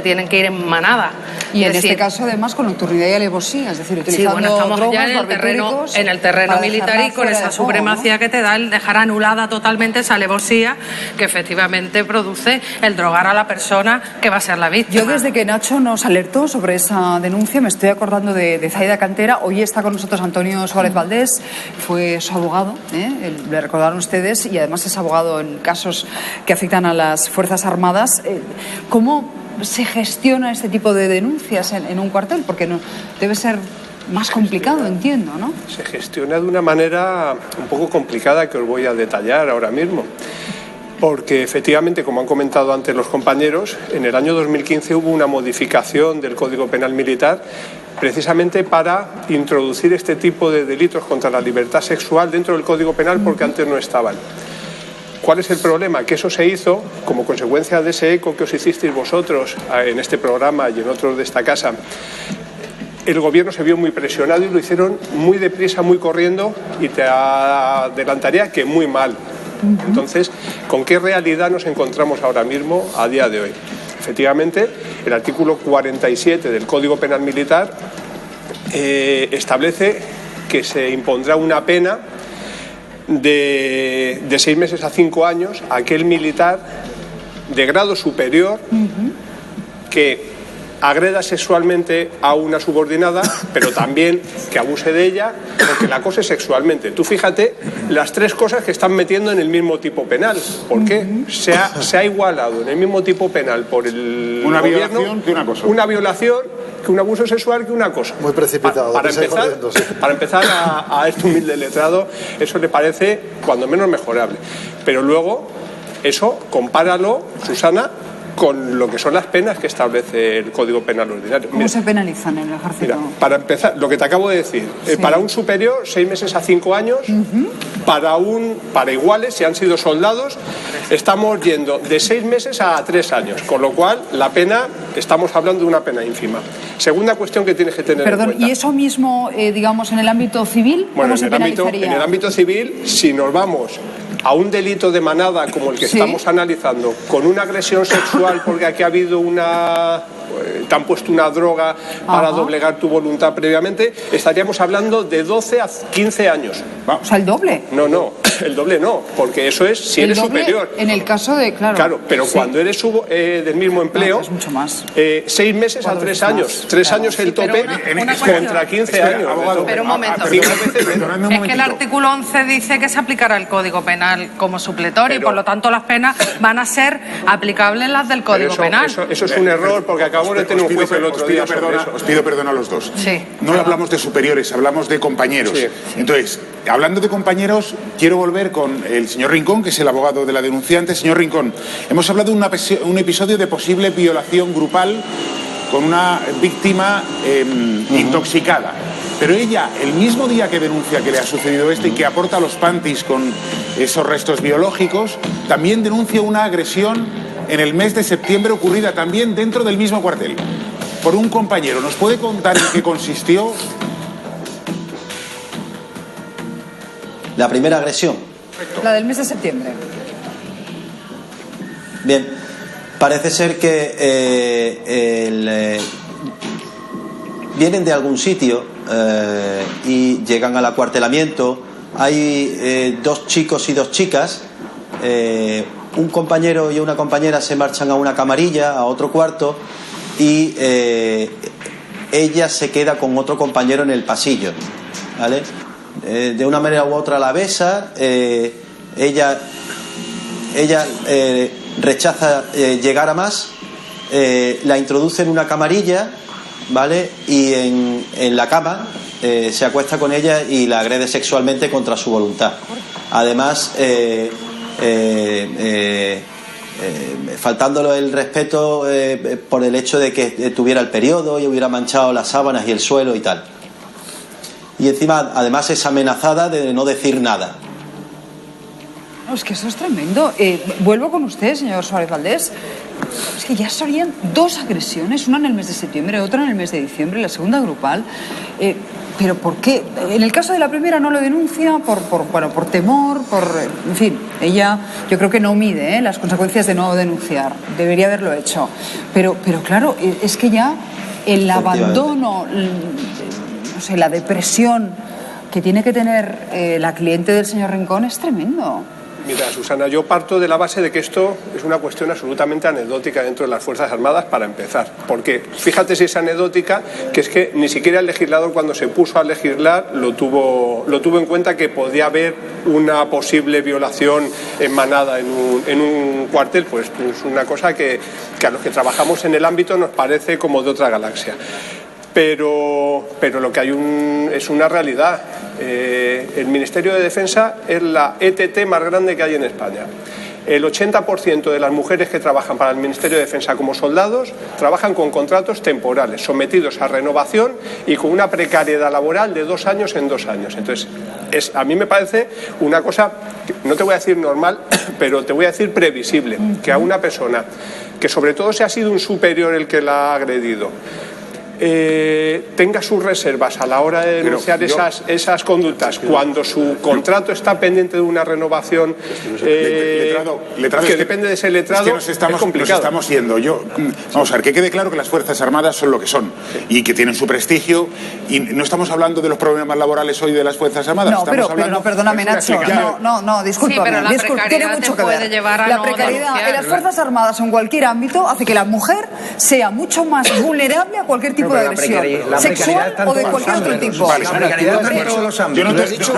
tienen que ir en manada. Y en este caso, además, con nocturnidad y alevosía, es decir, utilizando estamos drogas, ya en el terreno militar y con esa supremacía, ¿no?, que te da el dejar anulada totalmente esa alevosía que efectivamente produce el drogar a la persona que va a ser la víctima. Yo, desde que Nacho nos alertó sobre esa denuncia, me estoy acordando de Zaida Cantera. Hoy está con nosotros Antonio Suárez Valdés, fue su abogado, le recordaron ustedes, y además es abogado en casos que afectan a las Fuerzas Armadas. ¿Cómo se gestiona este tipo de denuncias en un cuartel? Porque no debe ser más complicado, entiendo, ¿no? Se gestiona de una manera un poco complicada que os voy a detallar ahora mismo. Porque efectivamente, como han comentado antes los compañeros, en el año 2015 hubo una modificación del Código Penal Militar precisamente para introducir este tipo de delitos contra la libertad sexual dentro del Código Penal, porque antes no estaban. ¿Cuál es el problema? Que eso se hizo como consecuencia de ese eco que os hicisteis vosotros en este programa y en otros de esta casa. El gobierno se vio muy presionado y lo hicieron muy deprisa, muy corriendo, y te adelantaría que muy mal. Entonces, ¿con qué realidad nos encontramos ahora mismo a día de hoy? Efectivamente, el artículo 47 del Código Penal Militar establece que se impondrá una pena de 6 meses a 5 años a aquel militar de grado superior que agreda sexualmente a una subordinada, pero también que abuse de ella o que la acose sexualmente. Tú fíjate las 3 cosas que están metiendo en el mismo tipo penal. ¿Por qué? Se ha igualado en el mismo tipo penal por el una gobierno, violación que una cosa. Una violación, que un abuso sexual, que una cosa. Muy precipitado. Para empezar a este humilde letrado, eso le parece cuando menos mejorable. Pero luego, eso compáralo, Susana, con lo que son las penas que establece el Código Penal Ordinario. ¿Cómo se penalizan en el ejército? Mira, para empezar, lo que te acabo de decir, para un superior, 6 meses a 5 años, para iguales, si han sido soldados, estamos yendo de 6 meses a 3 años, con lo cual la pena, estamos hablando de una pena ínfima. Segunda cuestión que tienes que tener en cuenta. ¿Y eso mismo, digamos, en el ámbito civil? Bueno, ¿cómo se penalizaría? En el ámbito civil, si nos vamos a un delito de manada como el que estamos analizando, con una agresión sexual porque aquí ha habido te han puesto una droga para doblegar tu voluntad previamente, estaríamos hablando de 12 a 15 años. O sea, ¿el doble? No, el doble no, porque eso es si eres superior. En el caso de, Claro, pero cuando eres del mismo empleo, es mucho más. 6 meses a 3 años. 3 años el tope contra 15 años. Pero un momento. Es que el artículo 11 dice que se aplicará el Código Penal como supletorio y por lo tanto las penas van a ser aplicables las del Código Penal. Eso es un error, porque acabo de tener un juicio el otro día sobre eso. Os pido perdón a los dos. Sí. No hablamos de superiores, hablamos de compañeros. Sí. Entonces, hablando de compañeros, quiero volver con el señor Rincón, que es el abogado de la denunciante. Señor Rincón, hemos hablado de un episodio de posible violación grupal con una víctima intoxicada. Pero ella, el mismo día que denuncia que le ha sucedido esto y que aporta los panties con esos restos biológicos, también denuncia una agresión en el mes de septiembre ocurrida también dentro del mismo cuartel por un compañero. ¿Nos puede contar en qué consistió? La primera agresión. La del mes de septiembre. Bien, parece ser que vienen de algún sitio y llegan al acuartelamiento. Hay 2 chicos y 2 chicas. Un compañero y una compañera se marchan a una camarilla, a otro cuarto, y ella se queda con otro compañero en el pasillo, ¿vale? De una manera u otra la besa, ella rechaza llegar a más, la introduce en una camarilla, ¿vale? Y en la cama se acuesta con ella y la agrede sexualmente contra su voluntad. Además, faltándole el respeto por el hecho de que tuviera el periodo y hubiera manchado las sábanas y el suelo y tal. Y encima, además, es amenazada de no decir nada. No, es que eso es tremendo. Vuelvo con usted, señor Suárez Valdés. Es que ya serían 2 agresiones, una en el mes de septiembre, otra en el mes de diciembre, la segunda grupal. pero ¿por qué? En el caso de la primera no lo denuncia por temor, en fin, ella yo creo que no mide las consecuencias de no denunciar, debería haberlo hecho. Pero claro, es que ya el abandono, no sé, la depresión que tiene que tener la cliente del señor Rincón es tremendo. Mira, Susana, yo parto de la base de que esto es una cuestión absolutamente anecdótica dentro de las Fuerzas Armadas para empezar. Porque fíjate si es anecdótica, que es que ni siquiera el legislador cuando se puso a legislar lo tuvo en cuenta que podía haber una posible violación en manada en un cuartel. Pues es una cosa que a los que trabajamos en el ámbito nos parece como de otra galaxia. Pero lo que hay es una realidad. El Ministerio de Defensa es la ETT más grande que hay en España. El 80% de las mujeres que trabajan para el Ministerio de Defensa como soldados trabajan con contratos temporales, sometidos a renovación y con una precariedad laboral de 2 años en 2 años. Entonces, a mí me parece una cosa, no te voy a decir normal, pero te voy a decir previsible, que a una persona, que sobre todo si ha sido un superior el que la ha agredido, tenga sus reservas a la hora de denunciar esas conductas cuando su contrato está pendiente de una renovación que depende de ese letrado, es complicado. Nos estamos yendo. Vamos a ver, que quede claro que las Fuerzas Armadas son lo que son y que tienen su prestigio, y no estamos hablando de los problemas laborales hoy de las Fuerzas Armadas. No, pero perdóname, Nacho, discúlpame. Sí, pero la precariedad mucho te que puede ver. llevar a la no precariedad denunciar. en las Fuerzas Armadas o en cualquier ámbito hace que la mujer sea mucho más vulnerable a cualquier tipo de agresión, sexual o de cualquier otro tipo. La precariedad está en todos los ámbitos.